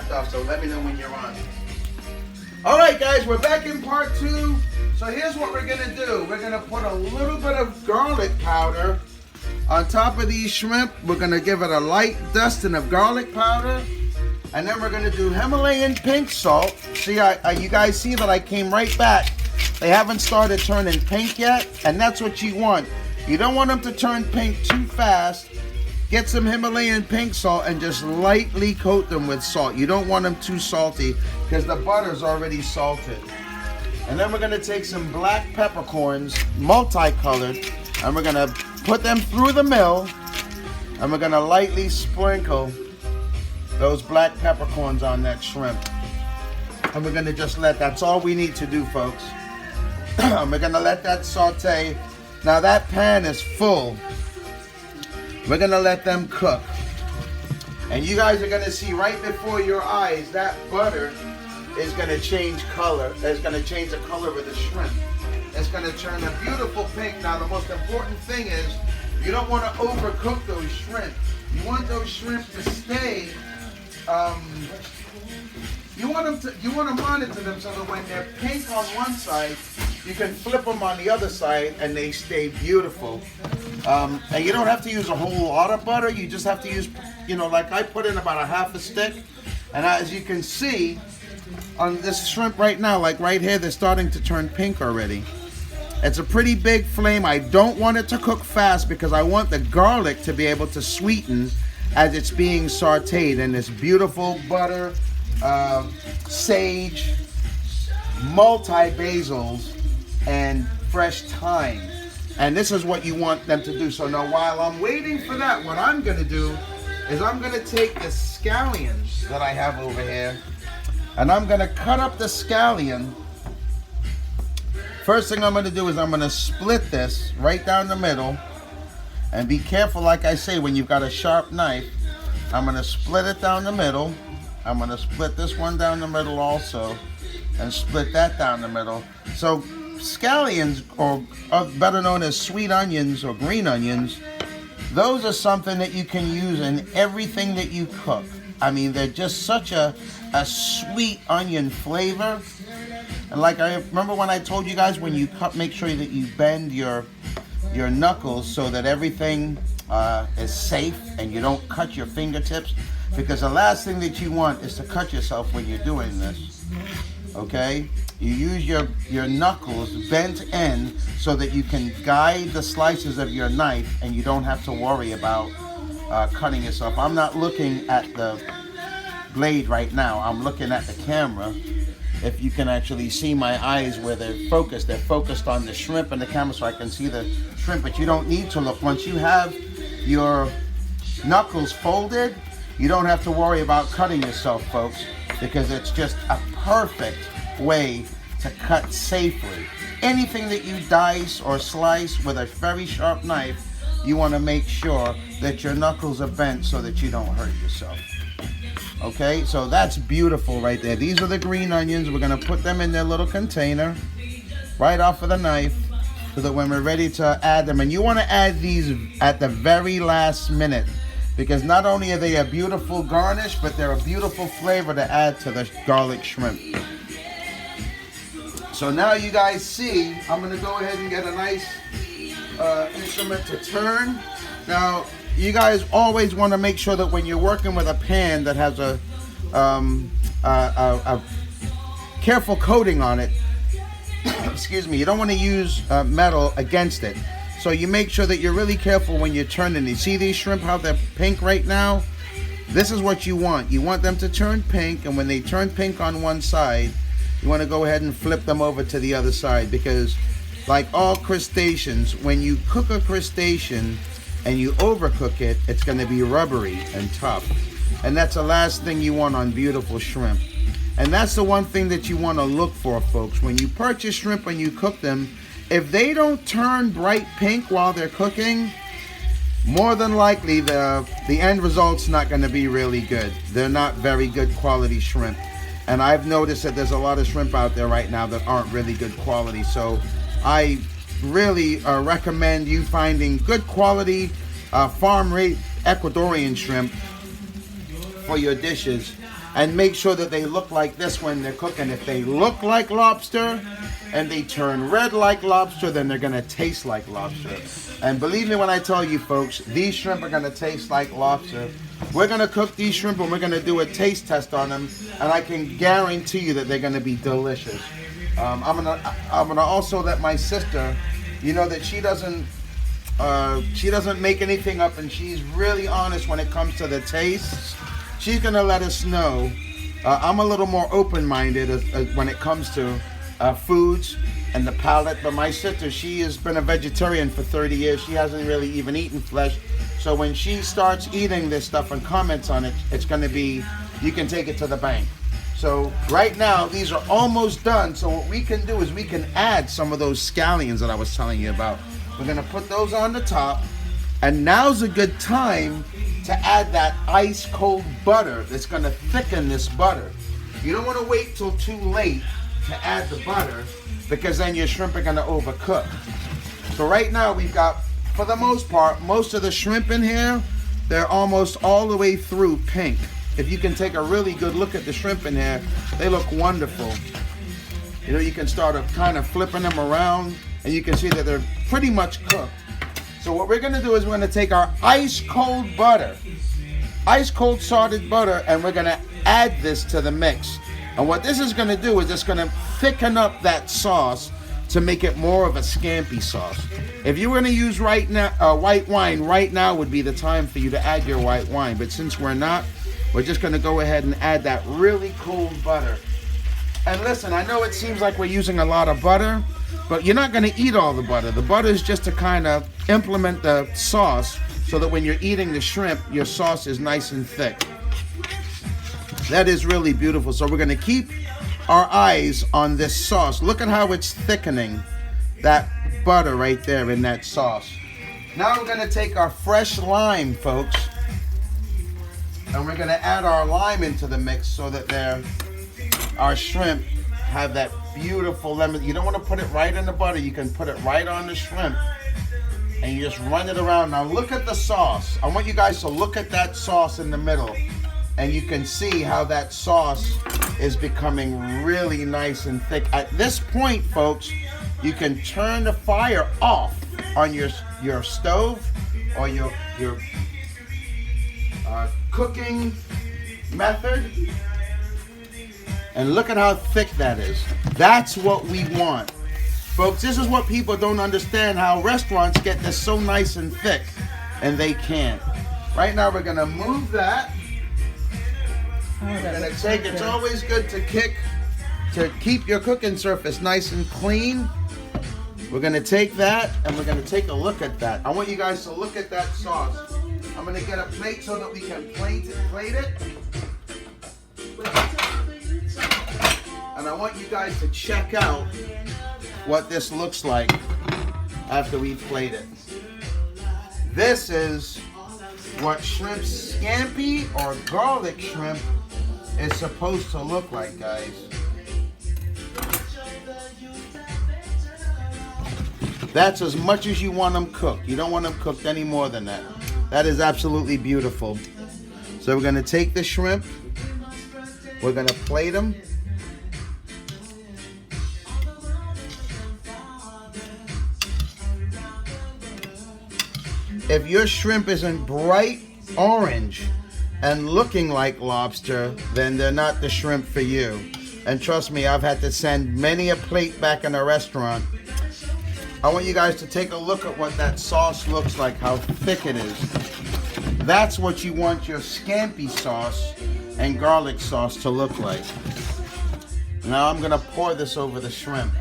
stuff, so let me know when you're on. All right, guys, we're back in part 2. So here's what we're gonna do. We're gonna put a little bit of garlic powder on top of these shrimp. We're gonna give it a light dusting of garlic powder, and then we're gonna do Himalayan pink salt. See, you guys see that I came right back. They haven't started turning pink yet, and that's what you want. You don't want them to turn pink too fast. Get some Himalayan pink salt and just lightly coat them with salt. You don't want them too salty because the butter's already salted. And then we're gonna take some black peppercorns, multicolored, and we're gonna put them through the mill, and we're gonna lightly sprinkle those black peppercorns on that shrimp. And we're gonna just that's all we need to do, folks. We're gonna let that saute. Now that pan is full. We're gonna let them cook. And you guys are gonna see right before your eyes, that butter is gonna change color. It's gonna change the color of the shrimp. It's gonna turn a beautiful pink. Now the most important thing is, you don't wanna overcook those shrimp. You want those shrimp to stay, you want to monitor them so that when they're pink on one side, you can flip them on the other side and they stay beautiful. And you don't have to use a whole lot of butter. You just have to use, like I put in about a half a stick. And as you can see on this shrimp right now, like right here, they're starting to turn pink already. It's a pretty big flame. I don't want it to cook fast because I want the garlic to be able to sweeten as it's being sauteed in this beautiful butter, sage, multi-basils, and fresh thyme. And this is what you want them to do. So now while I'm waiting for that, what I'm going to do is I'm going to take the scallions that I have over here, and I'm going to cut up the scallion. First thing I'm going to do is I'm going to split this right down the middle. And be careful, like I say, when you've got a sharp knife. I'm going to split it down the middle. I'm going to split this one down the middle also, and split that down the middle. So scallions, or better known as sweet onions or green onions, those are something that you can use in everything that you cook. I mean, they're just such a sweet onion flavor. And like I remember when I told you guys, when you cut, make sure that you bend your knuckles so that everything is safe and you don't cut your fingertips, because the last thing that you want is to cut yourself when you're doing this. Okay? You use your knuckles bent in so that you can guide the slices of your knife and you don't have to worry about cutting yourself. I'm not looking at the blade right now. I'm looking at the camera. If you can actually see my eyes where they're focused on the shrimp and the camera, so I can see the shrimp, but you don't need to look. Once you have your knuckles folded, you don't have to worry about cutting yourself, folks, because it's just a perfect way to cut safely. Anything that you dice or slice with a very sharp knife, you want to make sure that your knuckles are bent so that you don't hurt yourself. Okay, so that's beautiful right there. These are the green onions. We're going to put them in their little container right off of the knife so that when we're ready to add them, and you want to add these at the very last minute, because not only are they a beautiful garnish, but they're a beautiful flavor to add to the garlic shrimp. So now you guys see, I'm going to go ahead and get a nice instrument to turn. Now, you guys always want to make sure that when you're working with a pan that has a careful coating on it, excuse me, you don't want to use metal against it. So you make sure that you're really careful when you're turning. You see these shrimp, how they're pink right now? This is what you want. You want them to turn pink, and when they turn pink on one side, you want to go ahead and flip them over to the other side, because like all crustaceans, when you cook a crustacean and you overcook it, it's going to be rubbery and tough. And that's the last thing you want on beautiful shrimp. And that's the one thing that you want to look for, folks. When you purchase shrimp and you cook them, if they don't turn bright pink while they're cooking, more than likely the end result's not going to be really good. They're not very good quality shrimp. And I've noticed that there's a lot of shrimp out there right now that aren't really good quality. So I really recommend you finding good quality farm-raised Ecuadorian shrimp for your dishes. and make sure that they look like this when they're cooking. If they look like lobster and they turn red like lobster, then they're gonna taste like lobster. And believe me when I tell you folks, these shrimp are gonna taste like lobster. We're gonna cook these shrimp and we're gonna do a taste test on them, and I can guarantee you that they're gonna be delicious. I'm gonna also let my sister, you know that she doesn't make anything up, and she's really honest when it comes to the tastes. She's gonna let us know. I'm a little more open-minded when it comes to foods and the palate, but my sister, she has been a vegetarian for 30 years. She hasn't really even eaten flesh. So when she starts eating this stuff and comments on it, it's gonna be, you can take it to the bank. So right now, these are almost done. So what we can do is we can add some of those scallions that I was telling you about. We're gonna put those on the top, and now's a good time to add that ice cold butter that's gonna thicken this butter. You don't wanna wait till too late to add the butter, because then your shrimp are gonna overcook. So right now we've got, for the most part, most of the shrimp in here, they're almost all the way through pink. If you can take a really good look at the shrimp in here, they look wonderful. You know, you can start kind of flipping them around, and you can see that they're pretty much cooked. So what we're gonna do is we're gonna take our ice cold butter, ice cold salted butter, and we're gonna add this to the mix. And what this is gonna do is it's gonna thicken up that sauce to make it more of a scampi sauce. If you were gonna use right now white wine, right now would be the time for you to add your white wine. But since we're not, we're just gonna go ahead and add that really cold butter. And listen, I know it seems like we're using a lot of butter, but you're not gonna eat all the butter. The butter is just to kind of implement the sauce so that when you're eating the shrimp, your sauce is nice and thick. That is really beautiful. So we're gonna keep our eyes on this sauce. Look at how it's thickening that butter right there in that sauce. Now we're gonna take our fresh lime, folks, and we're gonna add our lime into the mix so that our shrimp have that beautiful lemon. You don't want to put it right in the butter. You can put it right on the shrimp, and you just run it around. Now look at the sauce. I want you guys to look at that sauce in the middle, and you can see how that sauce is becoming really nice and thick. At this point, folks, you can turn the fire off on your stove or your cooking method. And look at how thick that is. That's what we want. Folks, this is what people don't understand, how restaurants get this so nice and thick, and they can't. Right now we're gonna move that. We're gonna take, it's always good to keep your cooking surface nice and clean. We're gonna take that and we're gonna take a look at that. I want you guys to look at that sauce. I'm gonna get a plate so that we can plate it. And I want you guys to check out what this looks like after we plate it. This is what shrimp scampi or garlic shrimp is supposed to look like, guys. That's as much as you want them cooked. You don't want them cooked any more than that. That is absolutely beautiful. So we're gonna take the shrimp, we're gonna plate them. If your shrimp isn't bright orange and looking like lobster, then they're not the shrimp for you. And trust me, I've had to send many a plate back in a restaurant. I want you guys to take a look at what that sauce looks like, how thick it is. That's what you want your scampi sauce and garlic sauce to look like. Now I'm gonna pour this over the shrimp.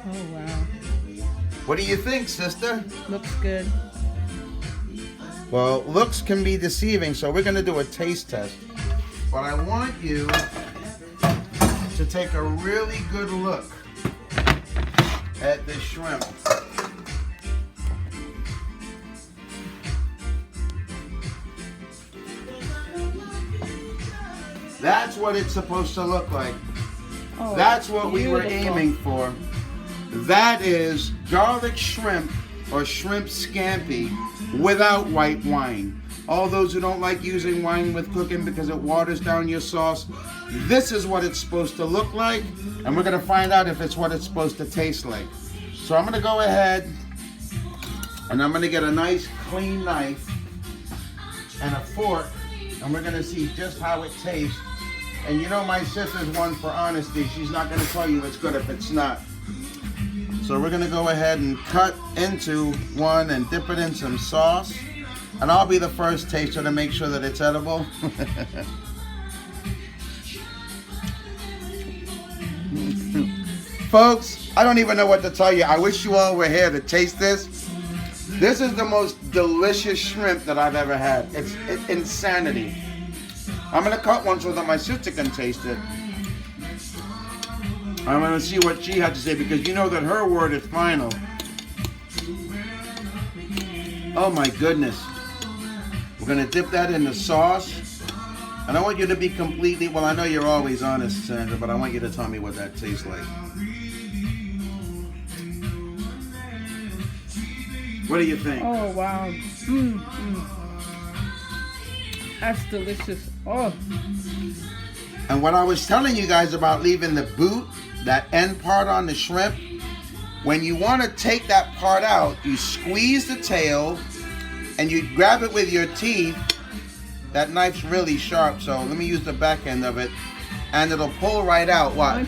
Oh, wow. What do you think, sister? Looks good. Well, looks can be deceiving, so we're gonna do a taste test. But I want you to take a really good look at this shrimp. That's what it's supposed to look like. Oh, that's what we were beautiful. aiming for. That is garlic shrimp or shrimp scampi without white wine. All those who don't like using wine with cooking because it waters down your sauce, this is what it's supposed to look like, and we're gonna find out if it's what it's supposed to taste like. So I'm gonna go ahead and I'm gonna get a nice clean knife and a fork, and we're gonna see just how it tastes. And you know my sister's one for honesty. She's not gonna tell you it's good if it's not. So we're gonna go ahead and cut into one and dip it in some sauce. And I'll be the first taster to make sure that it's edible. Folks, I don't even know what to tell you. I wish you all were here to taste this. This is the most delicious shrimp that I've ever had. It's insanity. I'm gonna cut one so that my sister can taste it. I'm gonna see what she had to say because you know that her word is final. Oh my goodness. We're gonna dip that in the sauce. And I want you to be completely, well, I know you're always honest, Sandra, but I want you to tell me what that tastes like. What do you think? Oh, wow. That's delicious. Oh. And what I was telling you guys about leaving the boot, that end part on the shrimp, when you want to take that part out, you squeeze the tail and you grab it with your teeth. That knife's really sharp, so let me use the back end of it, and it'll pull right out. What?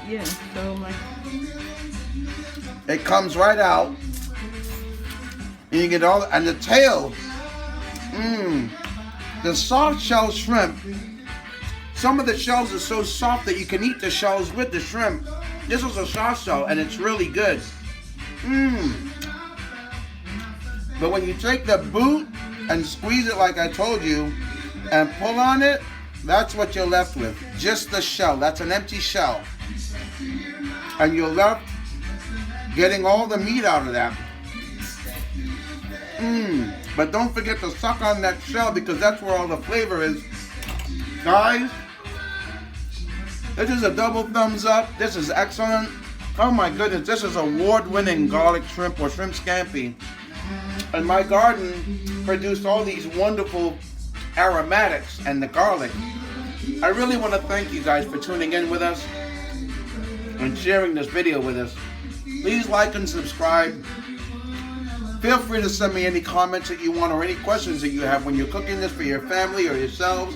Yeah, so like... It comes right out, and you get all, and the tail, the soft shell shrimp, some of the shells are so soft that you can eat the shells with the shrimp. This is a soft shell, and it's really good. But when you take the boot and squeeze it like I told you, and pull on it, that's what you're left with. Just the shell. That's an empty shell. And you're left getting all the meat out of that. But don't forget to suck on that shell because that's where all the flavor is. Guys, this is a double thumbs up. This is excellent. Oh my goodness, this is award-winning garlic shrimp or shrimp scampi. And my garden produced all these wonderful aromatics and the garlic. I really want to thank you guys for tuning in with us and sharing this video with us. Please like and subscribe. Feel free to send me any comments that you want or any questions that you have when you're cooking this for your family or yourselves,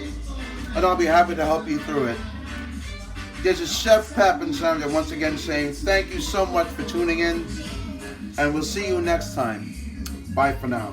and I'll be happy to help you through it. This is Chef Pep and Sandra once again saying thank you so much for tuning in, and we'll see you next time. Bye for now.